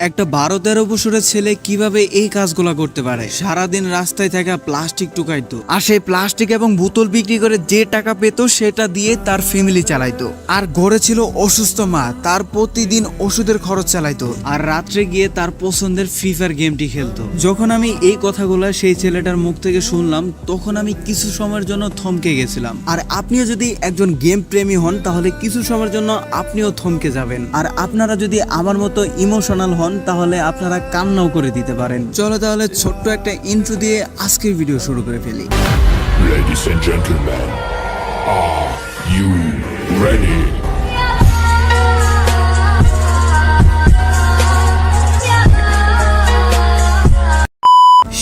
একটা 12-13 বছরের ছেলে কিভাবে এই কাজগুলা করতে পারে? সারাদিন রাস্তায় থাকা প্লাস্টিক টুকাইতো, আর সেই প্লাস্টিক এবং বোতল বিক্রি করে যে টাকা পেত সেটা দিয়ে তার ফ্যামিলি চালাইতো। আর ঘরে ছিল অসুস্থ মা, তার প্রতিদিন ওষুধের খরচ চালাইতো, আর রাত্রে গিয়ে তার পছন্দের ফ্রি ফায়ার গেমটি খেলতো। যখন আমি এই কথাগুলা সেই ছেলেটার মুখ থেকে শুনলাম, তখন আমি কিছু সময়ের জন্য থমকে গেছিলাম। আর আপনিও যদি একজন গেম প্রেমী হন, তাহলে কিছু সময়ের জন্য আপনিও থমকে যাবেন। আর আপনারা যদি আমার মতো ইমোশনাল হন, তাহলে আপনারা কান্নাও করে দিতে পারেন। চলো তাহলে ছোট্ট একটা ইন্ট্রো দিয়ে আজকের ভিডিও শুরু করে ফেলি। Ladies and gentlemen, are you ready?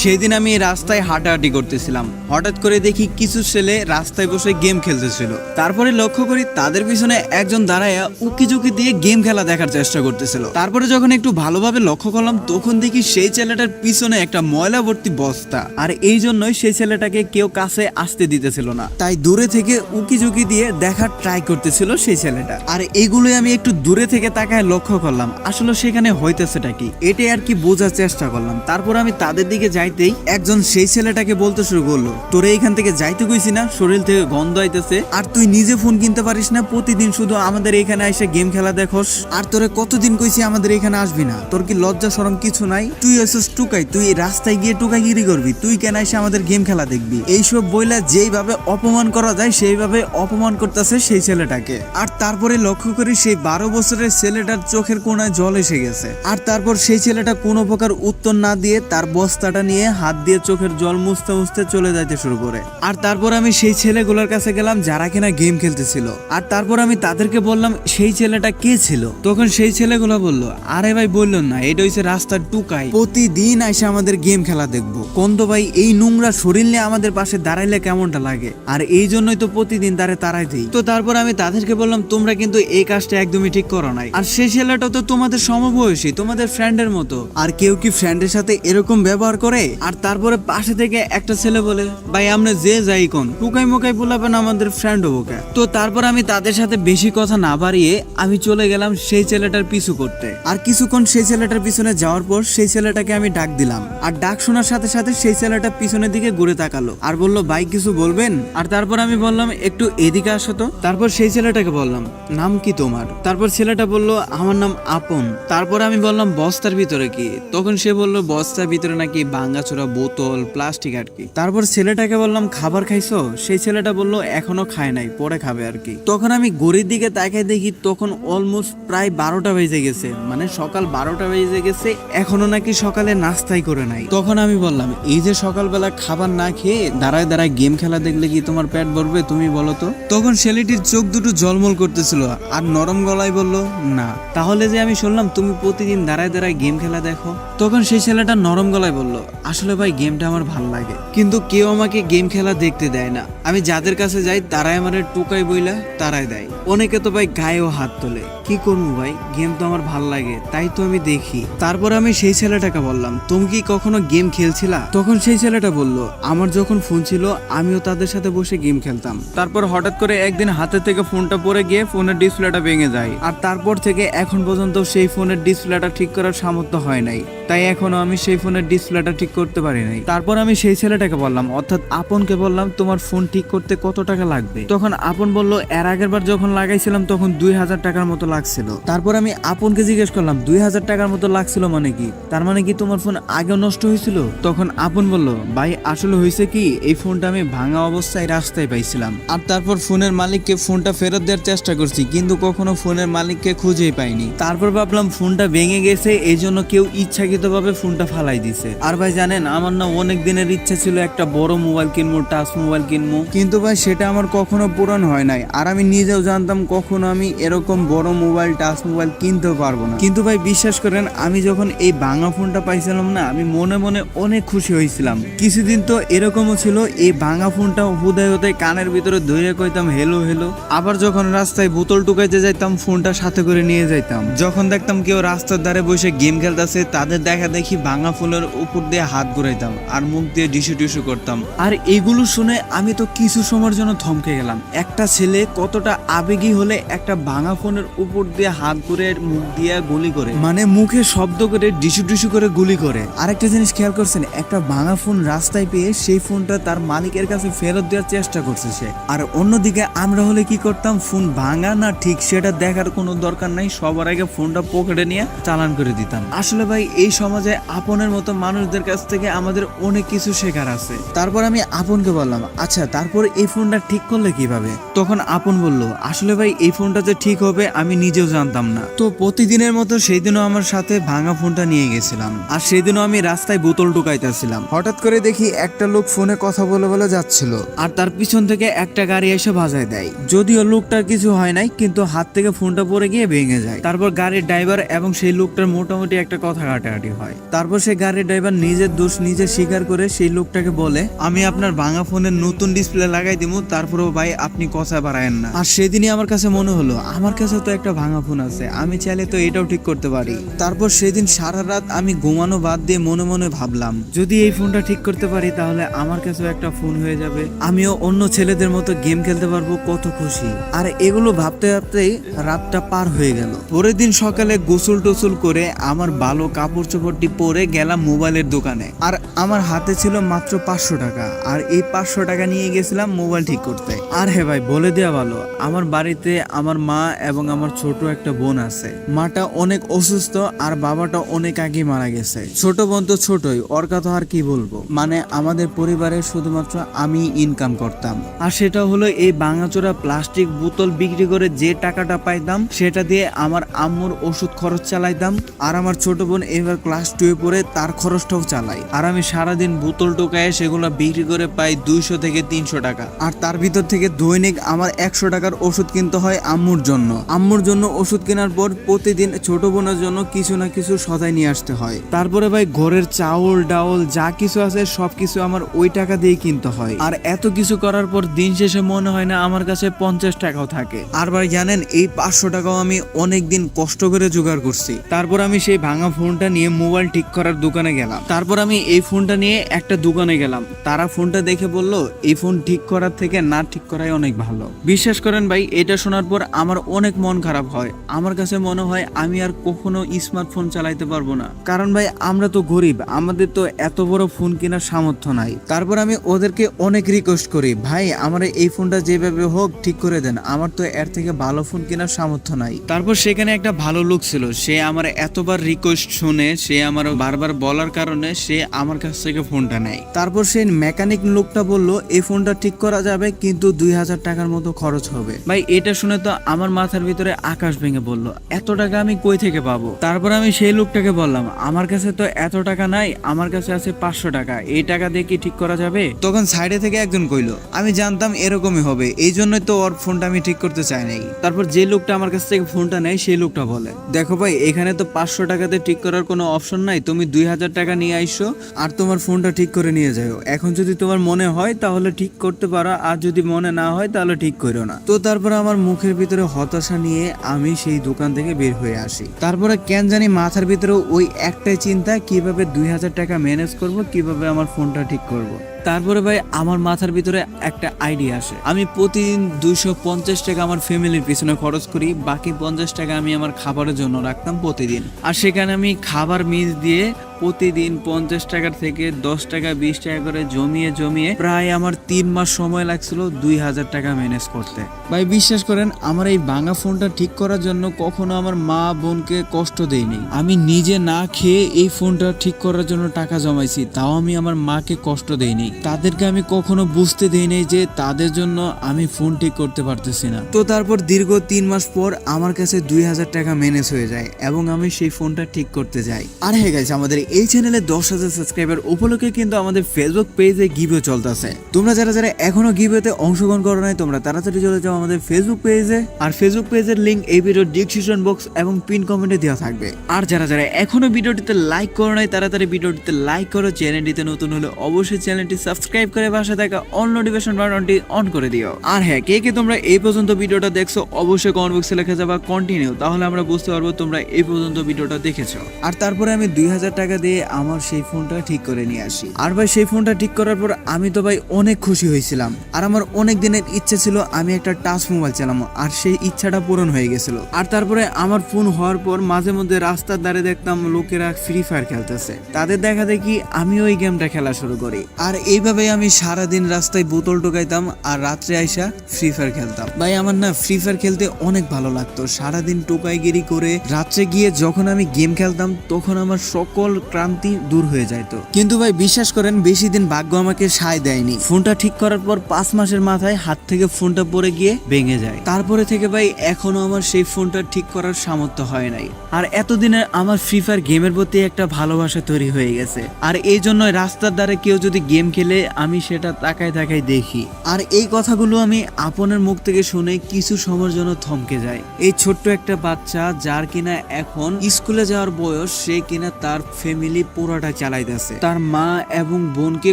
সেদিন আমি রাস্তায় হাঁটাহাঁটি করতেছিলাম, হঠাৎ করে দেখি কিছু ছেলে রাস্তায় বসে গেম খেলতেছিল। তারপরে লক্ষ্য করি তাদের পিছনে একজন দাঁড়ায়া উকিঝুঁকি দিয়ে গেম খেলা দেখার চেষ্টা করতেছিল। তারপরে যখন একটু ভালোভাবে লক্ষ্য করলাম, তখন দেখি সেই ছেলেটার পিছনে একটা ময়লা ভর্তি বস্তা, আর এই জন্যই সেই ছেলেটাকে কেউ কাছে আসতে দিতেছিল না। তাই দূরে থেকে উকিঝুঁকি দিয়ে দেখার ট্রাই করতেছিল সেই ছেলেটা। আর এইগুলোই আমি একটু দূরে থেকে তাকায় লক্ষ্য করলাম, আসলে সেখানে হইতেছেটা কি, এটাই আর কি বোঝার চেষ্টা করলাম। তারপর আমি তাদের দিকে যাইতেই একজন সেই ছেলেটাকে বলতে শুরু করলো, তোরে এইখান থেকে যাইতে কইছি না, শরীর থেকে গন্ধ আইতেছে, আর তুই নিজে ফোন কিনতে পারিস না, প্রতিদিন শুধু আমাদের এখানে এসে গেম খেলা দেখোস, আর তোরে কতদিন কইছি আমাদের এখানে আসবি না, তোর কি লজ্জা শরম কিছু নাই? তুই এসেস টুকাই, তুই রাস্তায় গিয়ে টুকাইগিরি করবি, তুই কেন এসে আমাদের গেম খেলা দেখবি? এইসব বইলা যেইভাবে অপমান করা যায় সেইভাবে অপমান করতেছে সেই ছেলেটাকে। আর তারপরে লক্ষ্য করি সেই 12 বছরের ছেলেটার চোখের কোণায় জল এসে গেছে। আর তারপর সেই ছেলেটা কোনো প্রকার উত্তর না দিয়ে তার বস্তাটা নিয়ে হাত দিয়ে চোখের জল মুছতে মুছতে চলে যাইতে শুরু করে। আর তারপর আমি সেই ছেলেগুলোর কাছে গেলাম যারা কিনা গেম খেলতেছিল, আর তারপর আমি তাদেরকে বললাম সেই ছেলেটা কে ছিল। তখন সেই ছেলেগুলো বলল, আরে ভাই বললেন না, এটা হচ্ছে রাস্তার টুকাই, প্রতিদিন এসে আমাদের গেম খেলা দেখবো। কোন ভাই এই নোংরা শরীর নিয়ে আমাদের পাশে দাঁড়াইলে কেমনটা লাগে, আর এই জন্যই তো প্রতিদিন তারাই দিই। তো তারপর আমি তাদেরকে বললাম, তোমরা কিন্তু এই কাজটা একদমই ঠিক করো নাই, আর সেই ছেলেটা তো তোমাদের সমবয়সী, তোমাদের ফ্রেন্ডের মতো, আর কেউ কি ফ্রেন্ডের সাথে এরকম ব্যবহার করে? আর তারপরে পাশে থেকে একটা ছেলে বলে, ভাই আমরা যে যাই কোন টুকাই মোকাই বলাবেন আমাদের ফ্রেন্ড হবো কে? তো তারপর আমি তাদের সাথে বেশি কথা না বাড়িয়ে আমি চলে গেলাম সেই ছেলেটার পিছু করতে। আর কিছুক্ষণ সেই ছেলেটার পিছনে যাওয়ার পর সেই ছেলেটাকে আমি ডাক দিলাম, আর ডাক শোনার সাথে সাথে সেই ছেলেটা পিছনের দিকে ঘুরে তাকালো আর বলল, ভাই কিছু বলবেন? আর তারপর আমি বললাম, একটু এদিকে আসো তো। তারপর সেই ছেলেটাকে বললাম, নাম কি তোমার? তারপর ছেলেটা বলল, আমার নাম আপন। তারপর আমি বললাম, বস্তার ভিতরে কি? তখন সে বলল, বস্তার ভিতরে নাকি ভাঙাচোরা বোতল প্লাস্টিক আর কি। তারপর ছেলেটাকে বললাম, খাবার খাইছো? সেই ছেলেটা বলল, এখনো খায় নাই, পরে খাবে আর কি। তখন আমি ঘড়ির দিকে তাকাই দেখি তখন অলমোস্ট প্রায় 12টা বেজে গেছে, মানে সকাল 12টা বেজে গেছে, এখনো নাকি সকালে নাস্তাই করে নাই। তখন আমি বললাম, এই যে সকালবেলা খাবার না খেয়ে দাঁড়ায় দাঁড়ায় গেম খেলা দেখলে কি তোমার পেট ভরবে? তুমি বলো তো। তখন ছেলেটির চোখ দুটো জলমল করতেছিল আর নরম গলায় বলল, না। তাহলে যে আমি শুনলাম তুমি প্রতিদিন দাঁড়ায় দাঁড়ায় গেম খেলা দেখো? তখন সেই ছেলেটা নরম গলায় বলল, আসলে ভাই গেমটা আমার ভালো লাগে, কিন্তু কেউ আমাকে গেম খেলা দেখতে দেয় না। আমি যাদের কাছে যাই তারাই আমার টুকাই বইলা তারাই দেয়, অনেকে তো ভাই গায়েও হাত তোলে। কি করবো ভাই, গেম তো আমার ভাল লাগে, তাই তো আমি দেখি। তারপর আমি সেই ছেলেটাকে বললাম, তুমি কি কখনো গেম খেলছিলা? তখন সেই ছেলেটা বলল, আমার যখন ফোন ছিল আমিও তাদের সাথে বসে গেম খেলতাম। তারপর হঠাৎ করে একদিন হাতে থেকে ফোনটা পড়ে গিয়ে ফোনের ডিসপ্লেটা ভেঙে যায়, আর তারপর থেকে এখন পর্যন্ত সেই ফোনের ডিসপ্লেটা ঠিক করার সামর্থ্য হয় নাই, তাই এখনো আমি সেই ফোনের ডিসপ্লেটা ঠিক করতে পারি নাই। তারপর আমি সেই ছেলেটাকে বললাম, অর্থাৎ আপনকে বললাম, তোমার ফোন ঠিক করতে কত টাকা লাগবে? তখন আপন বলল, এর আগের বার যখন লাগাইছিলাম তখন 2000 টাকার মতো লাগছিল। তারপর আমি আপনকে জিজ্ঞেস করলাম, 2000 টাকার মতো লাগছিল মানে কি? তার মানে কি তোমার ফোন আগে নষ্ট হয়েছিল? তখন আপন বলল, ভাই আসলে হয়েছে কি, এই ফোনটা আমি ভাঙা অবস্থায় রাস্তায় পাইছিলাম, আর তারপর ফোনের মালিককে ফোনটা ফেরত দেওয়ার চেষ্টা করছি, কিন্তু কখনো ফোনের মালিককে খুঁজেই পাইনি। তারপর ভাবলাম ফোনটা ভেঙে গেছে, এই জন্য কেউ ইচ্ছাকৃতভাবে ফোনটা ফালাই দিছে। আর ভাই জানেন, আমার না অনেক দিনের ইচ্ছা ছিল একটা বড় মোবাইল কিনবো, টাচ মোবাইল কিনবো, কিন্তু ভাই সেটা আমার কখনো পূরণ হয় নাই। আর আমি নিজেও জানতাম কখনো আমি এরকম বড় মোবাইল, টাচ মোবাইল কিনতেও পারবো না। কিন্তু ভাই বিশ্বাস করেন, আমি যখন এই ভাঙা ফোনটা পাইছিলাম না, আমি মনে মনে অনেক খুশি হয়েছিলাম। কিছুদিন তো এরকমও ছিল, এই ভাঙা ফোনটা হুদায় হুদায় কানের ভিতরে ধরে কইতাম হেলো হেলো, আবার যখন রাস্তায় বোতল টুকাইতে যাইতাম ফোনটা সাথে করে নিয়ে যাইতাম। যখন দেখতাম কেউ রাস্তার ধারে বসে গেম খেলতেছে, তাদের দেখা দেখি ভাঙা ফোনের উপর দিয়ে হাত ঘুরাইতাম আর মুখ দিয়ে ডিশু ডিশু করতাম। আর এগুলো শুনে আমি তো কিছু সময়ের জন্য থমকে গেলাম। একটা ছেলে কতটা আবেগী হলে একটা ভাঙা ফোনের উপর দিয়ে হাত ঘুরে মুখ দিয়ে গুলি করে, মানে মুখে শব্দ করে ডিশু ডিশু করে গুলি করে। আরেকটা জিনিস খেয়াল করছেন, একটা ভাঙা ফোন রাস্তায় পেয়ে সেই ফোনটা তার মালিকের কাছে ফেরত দেওয়ার চেষ্টা করছে সে। আর অন্যদিকে আমরা হলে কি করতাম, ফোন ভাঙা না ঠিক সেটা দেখার কোনো দরকার নাই, সবার আগে ফোনটা পকেটে নিয়ে চালান করে দিতাম। আসলে ভাই এই সমাজে আপনের মতো মানুষদের কাছ থেকে আমাদের অনেক কিছু শেখার আছে। তারপর আমি আপনকে বললাম, আচ্ছা তারপর এই ফোনটা ঠিক করলে কিভাবে? তখন আপন বলল, আসলে ভাই এই ফোনটা যে ঠিক হবে আমি নিজেও জানতাম না। তো প্রতিদিনের মতো সেই দিনও আমার সাথে ভাঙা ফোনটা নিয়ে গেছিলাম। আর সেই দিনও আমি রাস্তায় বোতল ঢুকাইতেছিলাম। হঠাৎ করে দেখি একটা লোক ফোনে কথা বলে বলে যাচ্ছিল, আর তার পিছন থেকে একটা গাড়ি এসে বাজায় দেয়। যদিও লোকটার কিছু হয় নাই, কিন্তু হাত থেকে ফোনটা পড়ে গিয়ে ভেঙে যায়। তারপর গাড়ির ড্রাইভার এবং সেই লোকটার মোটামুটি একটা কথা কাটাকাটি হয়। তারপর সেই গাড়ির ড্রাইভার নিজের দোষ নিজে স্বীকার করে সেই লোকটাকে বলে, আমি আপনার ভাঙা ফোনের নতুন ডিসপ্লে লাগাই দিব, তারপরেও ভাই আপনি কথা বাড়ায়েন না। আর সেদিনই আমার কাছে মনে হলো, আমার কাছে তো একটা ভাঙা ফোন আছে, আমি চাইলে তো এটাও ঠিক করতে পারি। তারপর সেদিন সারা রাত আমি ঘুমানো বাদ দিয়ে মনে মনে ভাবলাম, যদি এই ফোনটা ঠিক করতে পারি তাহলে আমার কাছেও একটা ফোন হয়ে যাবে, আমিও অন্য ছেলেদের মতো গেম খেলতে পারবো, কত খুশি। আর এগুলো ভাবতে ভাবতেই রাতটা পার হয়ে গেল। পরের দিন সকালে গোসল টোসল করে আমার ভালো কাপড় চোপড়টি পরে গেলাম মোবাইলের দোকানে। আর আমার হাতে ছিল মাত্র 500 টাকা, আর এই 500 টাকা নিয়ে গেছিলাম মোবাইল ঠিক করতে। আর হ্যাঁ ভাই, বলে দেওয়া ভালো, আমার বাড়িতে আমার মা এবং আমার ছোট একটা বোন আছে। মাটা অনেক অসুস্থ আর বাবাটা অনেক আগে মারা গেছে। ছোট বোন তো ছোটই, ওর কথা আর কি বলবো, মানে আমাদের পরিবারে শুধুমাত্র আমি ইনকাম করতাম। আর সেটা হলো এই ভাঙাচোরা প্লাস্টিক বোতল বিক্রি করে যে টাকাটা পাইতাম সেটা দিয়ে আমার আম্মুর ওষুধ খরচ চালাইতাম। আর আমার ছোট বোন এবার ক্লাস 2 পড়ে, তার খরচটাও চালাই। আর আমি সারাদিন বোতল টোকায় সেগুলো বিক্রি করে পাই 200 থেকে 300 টাকা। আর তার ভিতর থেকে দৈনিক আমার 100 টাকার ওষুধ কিনতে হয় আম্মুর জন্য। আম্মুর জন্য ওষুধ কেনার পর প্রতিদিন ছোট বোনের জন্য কিছু না কিছু সদাই নিয়ে আসতে হয়। তারপরে ভাই ঘরের চাউল ডাউল যা কিছু আছে সবকিছু আমার ওই টাকা দিয়ে কিনতে হয়। আর এত কিছু করার পর দিন শেষে মনে হয় না আমার কাছে 50 টাকাও থাকে। আর ভাই জানেন, এই 500 টাকাও আমি অনেক দিন কষ্ট করে জোগাড় করছি। তারপর আমি সেই ভাঙা ফোনটা নিয়ে মোবাইল ঠিক করার দোকানে গেলাম। তারপর আমি এই ফোনটা নিয়ে একটা দোকানে গেলাম। তারা ফোনটা দেখে বলল, এই ফোন ঠিক করার থেকে না ঠিক করাই অনেক ভালো। বিশ্বাস করেন ভাই, এটা শোনার পর আমার অনেক মন খারাপ হয়। আমার কাছে মনে হয় আমি আর কখনো স্মার্টফোন চালাইতে পারবো না, কারণ ভাই আমরা তো গরিব, আমাদের তো এত বড় ফোন কেনার সামর্থ্য নাই। তারপর আমি ওদেরকে অনেক রিকোয়েস্ট করি, ভাই আমার এই ফোনটা যেভাবে হোক ঠিক করে দেন, আমার তো এর থেকে ভালো ফোন কেনার সামর্থ্য নাই। তারপর সেখানে একটা ভালো লোক ছিল, সে আমার এতবার রিকোয়েস্ট শুনে, সে আমার বারবার বলার কারণে সে আমার কাছ থেকে ফোনটা নেয়। তারপর সেই মেকানিক লোকটা বলল, এই ফোনটা ঠিক করা যাবে, কিন্তু 2000 টাকার মতো খরচ হবে। ভাই এটা শুনে তো আমার মাথার ভিতরে আকাশ ভেঙে বলল, এত টাকা আমি কই থেকে পাবো? তারপর আমি সেই লোকটাকে বললাম, আমার কাছে তো এত টাকা নাই, আমার কাছে আছে 500 টাকা, এই টাকা দিয়ে কি ঠিক করা যাবে? তখন সাইডে থেকে একজন কইলো, আমি জানতাম এরকমই হবে, এই জন্যই তো ওর ফোনটা আমি ঠিক করতে চাই নাই। তারপর যে লোকটা আমার কাছ থেকে ফোনটা নেয় সেই লোকটা বলে, দেখো ভাই এখানে তো 500 টাকাতে ঠিক করার কোনো অপশন নাই, তুমি 2000 টাকা নিয়ে আইসো আর তোমার ফোনটা ঠিক করে নিয়ে যাও। এখন যদি তোমার মনে হয় তাহলে ঠিক করতে পারো, আর যদি মনে না হয় তাহলে ঠিক করো না। তো তারপর আমার মুখের ভিতরে হতাশা নিয়ে আমি সেই দোকান থেকে বের হয়ে আসি। তারপরে কেন জানি মাথার ভিতরে ওই একটাই চিন্তা, কিভাবে 2000 টাকা ম্যানেজ করব, কিভাবে আমার ফোনটা ঠিক করব। তারপরে ভাই আমার মাথার ভিতরে একটা আইডিয়া আসে, আমি প্রতিদিন 250 টাকা আমার ফ্যামিলির পিছনে খরচ করি, বাকি 50 টাকা আমি আমার খাবারের জন্য রাখতাম প্রতিদিন। আর সেখানে আমি খাবার মিস দিয়ে প্রতিদিন 50 টাকার থেকে 10 টাকা 20 টাকা করে জমিয়ে জমিয়ে প্রায় আমার 3 মাস সময় লাগছিল 2000 টাকা ম্যানেজ করতে। ভাই বিশ্বাস করেন, আমার এই ভাঙা ফোনটা ঠিক করার জন্য কখনো আমার মা বোনকে কষ্ট দেইনি। আমি নিজে না খেয়ে এই ফোনটা ঠিক করার জন্য টাকা জমাইছি, তাও আমি আমার মাকে কষ্ট দেইনি। তাদেরকে আমি কখনো বুঝতে দেই নাই যে তাদের জন্য আমি ফোন ঠিক করতে পারতেছি না। তো তারপর দীর্ঘ 3 মাস পর আমার কাছে 2000 টাকা ম্যানেজ হয়ে যায় এবং আমি সেই ফোনটা ঠিক করতে যাই। আর হ্যাঁ গাইস, আমাদের এই চ্যানেলে 10,000 সাবস্ক্রাইবার উপলক্ষে কিন্তু আমাদের ফেসবুক পেজে গিভওয়ে চলতেছে। তোমরা যারা যারা এখনো গিভওয়েতে অংশগ্রহণ করো নাই, তোমরা তাড়াতাড়ি চলে যাও আমাদের ফেসবুক পেজে। আর ফেসবুক পেজের লিংক এই ভিডিওর ডেসক্রিপশন বক্স এবং পিন কমেন্টে দেওয়া থাকবে। আর যারা যারা এখনো ভিডিওটিতে লাইক করো নাই, তাড়াতাড়ি ভিডিওটিতে লাইক করো। চ্যানেলটিতে নতুন হলে অবশ্যই চ্যানেলটি সাবস্ক্রাইব করে পাশে থাকা অল নোটিফিকেশন বাটনটি অন করে দিও। আর হ্যাঁ, কে কে তোমরা এই পর্যন্ত ভিডিওটা দেখছো অবশ্যই কমেন্ট বক্সে লিখে যাবা কন্টিনিউ, তাহলে আমরা বুঝতে পারবো তোমরা এই পর্যন্ত ভিডিওটা দেখেছো। আর তারপরে আমি 2000 টাকা দিয়ে আমার সেই ফোনটা ঠিক করে নিয়ে আসি। আর ভাই সেই ফোনটা ঠিক করার পর আমি তো ভাই অনেক খুশি হয়েছিলাম। আর আমার অনেক দিনের ইচ্ছে ছিল আমি একটা টাচ মোবাইল চালাবো, আর সেই ইচ্ছাটা পূরণ হয়ে গেছিল। আর তারপরে আমার ফোন হওয়ার পর মাঝে মধ্যে রাস্তার ধারে দেখতাম লোকেরা ফ্রি ফায়ার খেলতেছে, তাদের দেখা দেখি আমি ওই গেমটা খেলা শুরু করি। আর এইভাবে আমি সারাদিন রাস্তায় বোতল ঢোকাইতাম আর রাত্রে আইসা ফ্রি ফায়ার খেলতাম। ভাই আমার না ফ্রি ফায়ার খেলতে অনেক ভালো লাগতো। সারাদিন টোকাইগিরি করে রাত্রে গিয়ে যখন আমি গেম খেলতাম তখন আমার সকল ক্লান্তি দূর হয়ে যাইত। কিন্তু ভাই বিশ্বাস করেন বেশি দিন ভাগ্য আমাকে সায় দেয়নি। ফোনটা ঠিক করার পর 5 মাসের মাথায় হাত থেকে ফোনটা পড়ে গিয়ে ভেঙে যায়। তারপরে থেকে ভাই এখনো আমার সেই ফোনটা ঠিক করার সামর্থ্য হয় নাই। আর এতদিনে আমার ফ্রি ফায়ার গেমের প্রতি একটা ভালোবাসা তৈরি হয়ে গেছে। আর এই জন্য রাস্তার ধারে কেউ যদি গেম খেলে আমি সেটা তাকায় তাকায় দেখি। আর এই কথাগুলো আমি আপনের মুখ থেকে শুনে কিছু সময়ের জন্য থমকে যায়। এই ছোট্ট একটা বাচ্চা যার কিনা এখন স্কুলে যাওয়ার বয়স, সে কিনা তার ফ্যামিলি পুরোটা চালাইতেছে। তার মা এবং বোনকে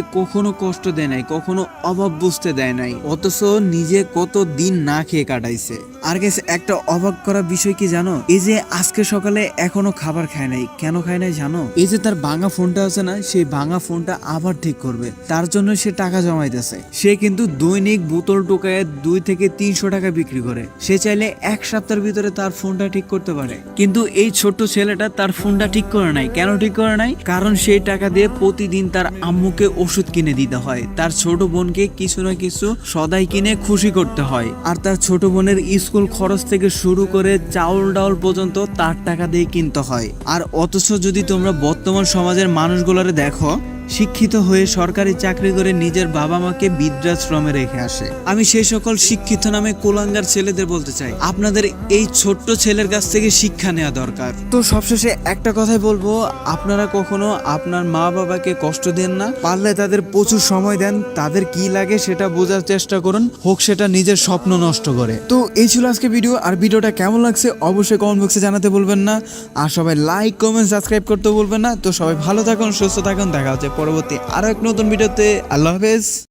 কখনো কষ্ট দেয় নাই, কখনো অভাব বুঝতে দেয় নাই, অথচ নিজে কত দিন না খেয়ে কাটাইছে। আর গেছে একটা অবাক করা বিষয় কি জানো, এই যে আজকে সকালে এখনো খাবার খায় নাই। কেন খায় নাই জানো? এই যে তার ভাঙা ফোনটা আছে না, সেই ভাঙা ফোনটা আবার ঠিক করবে, তার জন্য সে টাকা জমাইতেছে। সে কিন্তু দৈনিক বোতল টোকায় 2 থেকে 300 টাকা বিক্রি করে। সে চাইলে 1 সপ্তাহের ভিতরে তার ফোনটা ঠিক করতে পারে। কিন্তু এই ছোট্ট ছেলেটা তার ফোনটা ঠিক করে নাই। কেন ঠিক করে নাই? কারণ সেই টাকা দিয়ে প্রতিদিন তার আম্মুকে ওষুধ কিনে দিতে হয়, তার ছোট বোনকে কিছু না কিছু সদাই কিনে খুশি করতে হয়, আর তার ছোট বোনের স্কুল খরচ থেকে শুরু করে চাউল ডাউল পর্যন্ত তার টাকা দিয়ে কিনতে হয়। আর অথচ যদি তোমরা বর্তমান সমাজের মানুষগুলোরে দেখো, শিক্ষিত হয়ে সরকারি চাকরি করে নিজের বাবা মাকে বৃদ্ধাশ্রমে রেখে আসে। আমি সেই সকল শিক্ষিত নামে কুলাঙ্গার ছেলেদের বলতে চাই, আপনাদের এই ছোট্ট ছেলের কাছ থেকে শিক্ষা নেওয়া দরকার। তো সবশেষে একটা কথাই বলবো, আপনারা কখনো আপনার মা বাবাকে কষ্ট দেন না, পারলে তাদের প্রচুর সময় দেন, তাদের কি লাগে সেটা বোঝার চেষ্টা করুন, হোক সেটা নিজের স্বপ্ন নষ্ট করে। তো এই ছিল আজকে ভিডিও। আর ভিডিওটা কেমন লাগছে অবশ্যই কমেন্ট বক্সে জানাতে বলবেন না। আর সবাই লাইক কমেন্ট সাবস্ক্রাইব করতে বলবেন না। তো সবাই ভালো থাকুন, সুস্থ থাকুন, দেখা হচ্ছে পরবর্তী আরো এক নতুন ভিডিওতে। আল্লাহ হাফেজ।